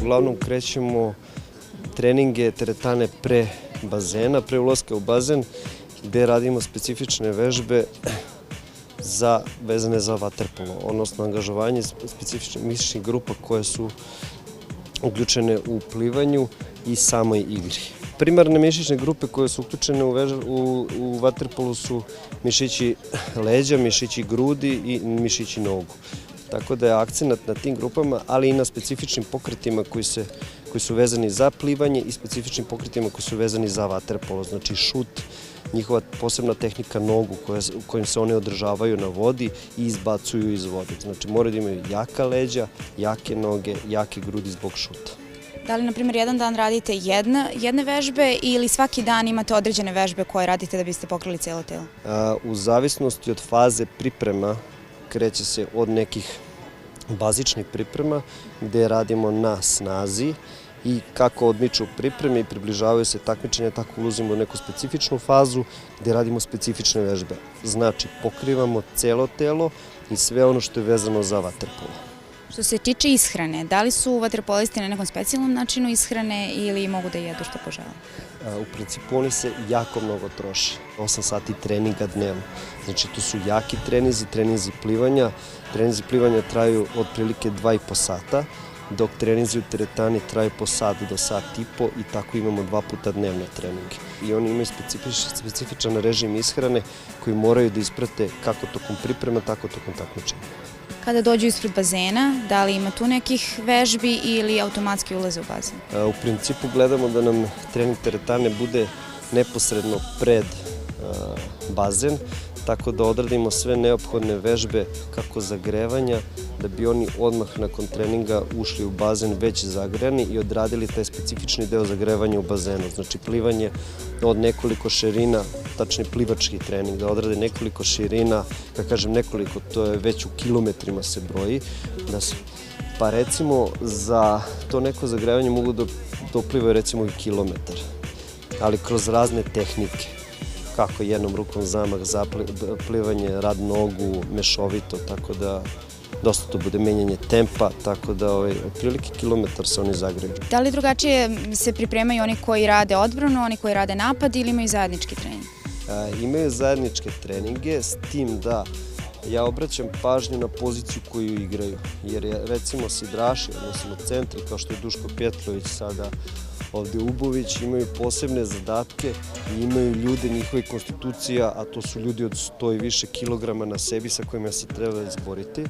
uglavnom krećemo treninge teretane pre bazena, pre ulaska u bazen, gde radimo specifične vežbe vezane za vaterpolo, odnosno angažovanje specifičnih mišićnih grupa koje su uključene u plivanju i samoj igri. Primarne mišićne grupe koje su uključene u vaterpolu su mišići leđa, mišići grudi i mišići nogu. Tako da je akcenat na tim grupama, ali i na specifičnim pokretima koji su vezani za plivanje i specifičnim pokretima koji su vezani za vaterpolo. Znači šut, njihova posebna tehnika nogu u kojim se one održavaju na vodi i izbacuju iz vode. Znači moraju da imaju jaka leđa, jake noge, jake grudi zbog šuta. Da li, na primjer, jedan dan radite jedne vežbe ili svaki dan imate određene vežbe koje radite da biste pokrili cijelo telo? U zavisnosti od faze priprema kreće se od nekih bazičnih priprema gde radimo na snazi i kako odmiču pripreme i približavaju se takmičenja, tako ulazimo u neku specifičnu fazu gde radimo specifične vežbe. Znači pokrivamo celo telo i sve ono što je vezano za vaterpolo. Što se tiče ishrane, da li su vaterpolisti na nekom specijalnom načinu ishrane ili mogu da jedu što požele? U principu oni se jako mnogo troše. 8 sati treninga dnevno. Znači tu su jaki treninzi plivanja. Treninzi plivanja traju otprilike 2,5 sata, dok treninzi u teretani traju po sat do sat i po i tako imamo 2 puta dnevno treninge. I oni imaju specifičan režim ishrane koji moraju da isprate kako tokom priprema, tako tokom takmičenja. Kada dođu ispred bazena, da li ima tu nekih vežbi ili automatski ulaze u bazen? U principu gledamo da nam trening teretane bude neposredno pred bazen, tako da odradimo sve neophodne vežbe kako zagrevanja, da bi oni odmah nakon treninga ušli u bazen već zagrejani i odradili taj specifični deo zagrevanja u bazenu. Znači plivanje od nekoliko širina, tačnije plivački trening, da odrade nekoliko širina, kad kažem nekoliko, to je već u kilometrima se broji. Pa recimo za to neko zagrevanje mogu da uplivaju recimo i kilometar, ali kroz razne tehnike. Kako jednom rukom zamah, plivanje, rad nogu, mešovito, tako da dosta to bude menjanje tempa, tako da otprilike kilometar se oni zagreju. Da li drugačije se pripremaju oni koji rade odbranu, oni koji rade napad ili imaju zajednički trening? Imaju zajedničke treninge, s tim da ja obraćam pažnju na poziciju koju igraju, jer recimo sidraši, odnosno centri kao što je Duško Pjetrović sada ovde Ubović, imaju posebne zadatke i imaju ljude njihovih konstitucija, a to su ljudi od 100 i više kilograma na sebi sa kojima se treba izboriti.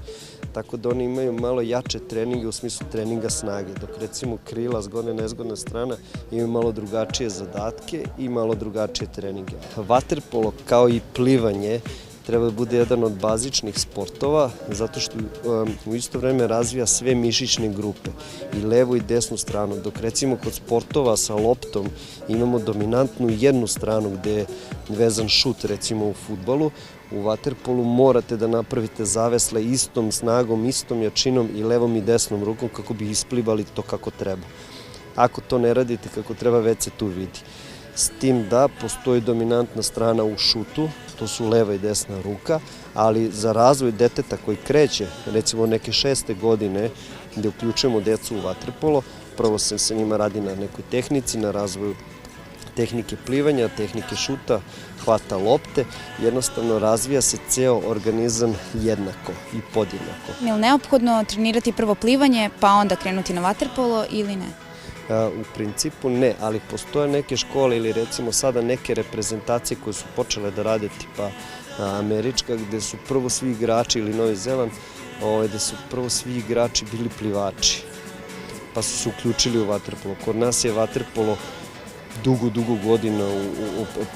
Tako da oni imaju malo jače treninge u smislu treninga snage, dok recimo krila, zgodna i nezgodna strana, imaju malo drugačije zadatke i malo drugačije treninge. Vaterpolo kao i plivanje treba da bude jedan od bazičnih sportova, zato što u isto vreme razvija sve mišićne grupe, i levu i desnu stranu, dok recimo kod sportova sa loptom imamo dominantnu jednu stranu gde je vezan šut, recimo u fudbalu. U vaterpolu morate da napravite zavesle istom snagom, istom jačinom i levom i desnom rukom kako bi isplivali to kako treba. Ako to ne radite kako treba, već se tu vidi. S tim da postoji dominantna strana u šutu, to su leva i desna ruka, ali za razvoj deteta koji kreće, recimo neke 6. godine, gde uključujemo decu u vaterpolo, prvo se sa njima radi na nekoj tehnici, na razvoju tehnike plivanja, tehnike šuta, hvata lopte, jednostavno razvija se ceo organizam jednako i podjednako. Je li neophodno trenirati prvo plivanje pa onda krenuti na vaterpolo ili ne? U principu ne, ali postoje neke škole ili recimo sada neke reprezentacije koje su počele da rade tipa američka, gde su prvo svi igrači, ili Novi Zeland, gde su prvo svi igrači bili plivači, pa su se uključili u vaterpolo. Kod nas je vaterpolo dugo godina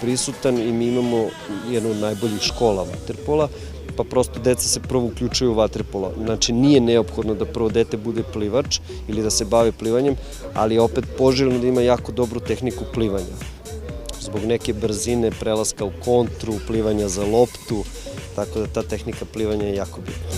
prisutan i mi imamo jednu od najboljih škola vaterpola, pa prosto deca se prvo uključuju u vaterpolo. Znači nije neophodno da prvo dete bude plivač ili da se bavi plivanjem, ali je opet poželjno da ima jako dobru tehniku plivanja. Zbog neke brzine, prelaska u kontru, plivanja za loptu, tako da ta tehnika plivanja je jako bitna.